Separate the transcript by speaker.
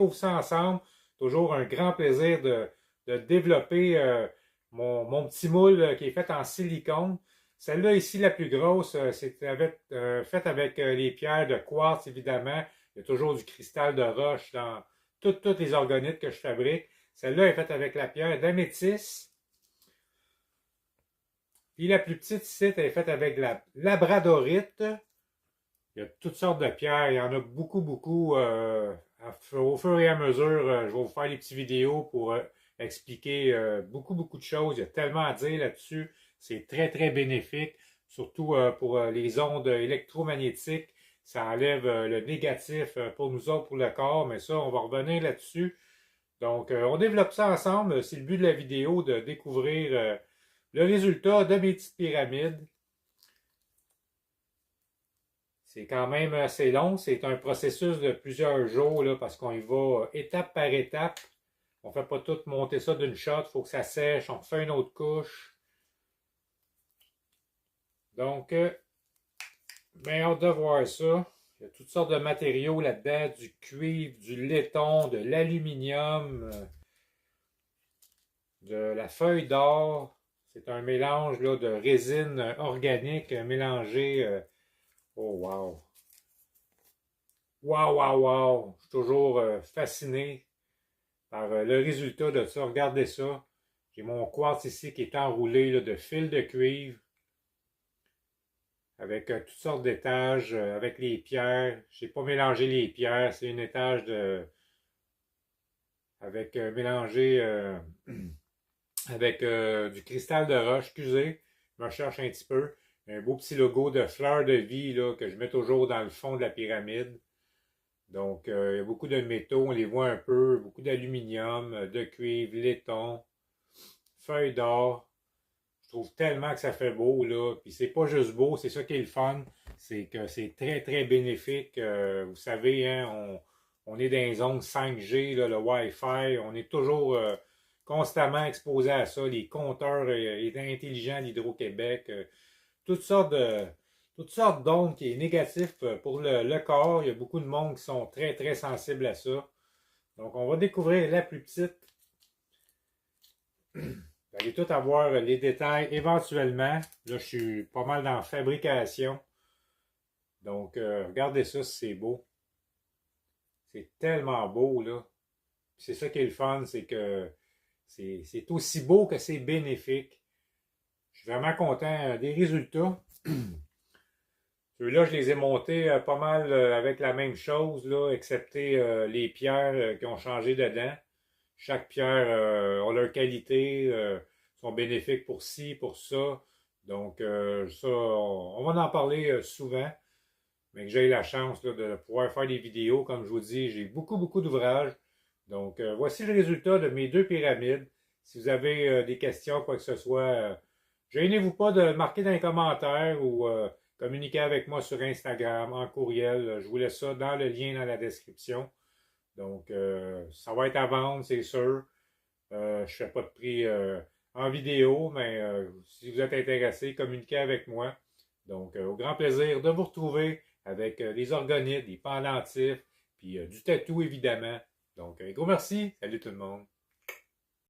Speaker 1: Trouve ça ensemble. Toujours un grand plaisir de développer mon petit moule qui est fait en silicone. Celle-là ici, la plus grosse, c'est faite avec les pierres de quartz, évidemment. Il y a toujours du cristal de roche dans toutes les organites que je fabrique. Celle-là est faite avec la pierre d'améthyste. Puis la plus petite ici, elle est faite avec la labradorite. Il y a toutes sortes de pierres. Il y en a beaucoup, beaucoup. Au fur et à mesure, je vais vous faire des petites vidéos pour expliquer beaucoup, beaucoup de choses. Il y a tellement à dire là-dessus. C'est très, très bénéfique, surtout pour les ondes électromagnétiques. Ça enlève le négatif pour nous autres, pour le corps, mais ça, on va revenir là-dessus. Donc, on développe ça ensemble. C'est le but de la vidéo, de découvrir le résultat de mes petites pyramides. C'est quand même assez long. C'est un processus de plusieurs jours là, parce qu'on y va étape par étape. On ne fait pas tout monter ça d'une shot. Il faut que ça sèche. On refait une autre couche. Donc, bien hâte de voir ça. Il y a toutes sortes de matériaux là-dedans. Du cuivre, du laiton, de l'aluminium, de la feuille d'or. C'est un mélange là, de résine organique mélangée. Oh, wow! Wow, wow, wow! Je suis toujours fasciné par le résultat de ça. Regardez ça. J'ai mon quartz ici qui est enroulé là, de fils de cuivre avec toutes sortes d'étages, avec les pierres. Je n'ai pas mélangé les pierres. C'est un étage avec mélangé avec du cristal de roche. Excusez, je me cherche un petit peu. Un beau petit logo de fleur de vie là, que je mets toujours dans le fond de la pyramide. Donc, il y a beaucoup de métaux, on les voit un peu, beaucoup d'aluminium, de cuivre, laiton, feuilles d'or. Je trouve tellement que ça fait beau, là. Puis c'est pas juste beau, c'est ça qui est le fun. C'est que c'est très, très bénéfique. Vous savez, hein, on est dans les zones 5G, là, le Wi-Fi. On est toujours constamment exposé à ça. Les compteurs intelligents d'Hydro-Québec. Toutes sortes de toutes sortes d'ondes qui est négatif pour le corps. Il y a beaucoup de monde qui sont très, très sensibles à ça. Donc, on va découvrir la plus petite. Vous allez tout avoir les détails éventuellement. Là, je suis pas mal dans la fabrication. Donc, regardez ça si c'est beau. C'est tellement beau, là. C'est ça qui est le fun, c'est que c'est aussi beau que c'est bénéfique. Je suis vraiment content des résultats. Ceux-là, je les ai montés pas mal avec la même chose, là, excepté les pierres qui ont changé dedans. Chaque pierre a leur qualité, sont bénéfiques pour ci, pour ça. Donc, ça, on va en parler souvent, mais que j'ai la chance là, de pouvoir faire des vidéos. Comme je vous dis, j'ai beaucoup, beaucoup d'ouvrages. Donc, voici le résultat de mes deux pyramides. Si vous avez des questions, quoi que ce soit, gênez-vous pas de marquer dans les commentaires ou communiquer avec moi sur Instagram, en courriel. Je vous laisse ça dans le lien dans la description. Donc, ça va être à vendre, c'est sûr. Je ne fais pas de prix en vidéo, mais si vous êtes intéressé, communiquez avec moi. Donc, au grand plaisir de vous retrouver avec des organites, des pendentifs, puis du tatou, évidemment. Donc, un gros merci. Salut tout le monde.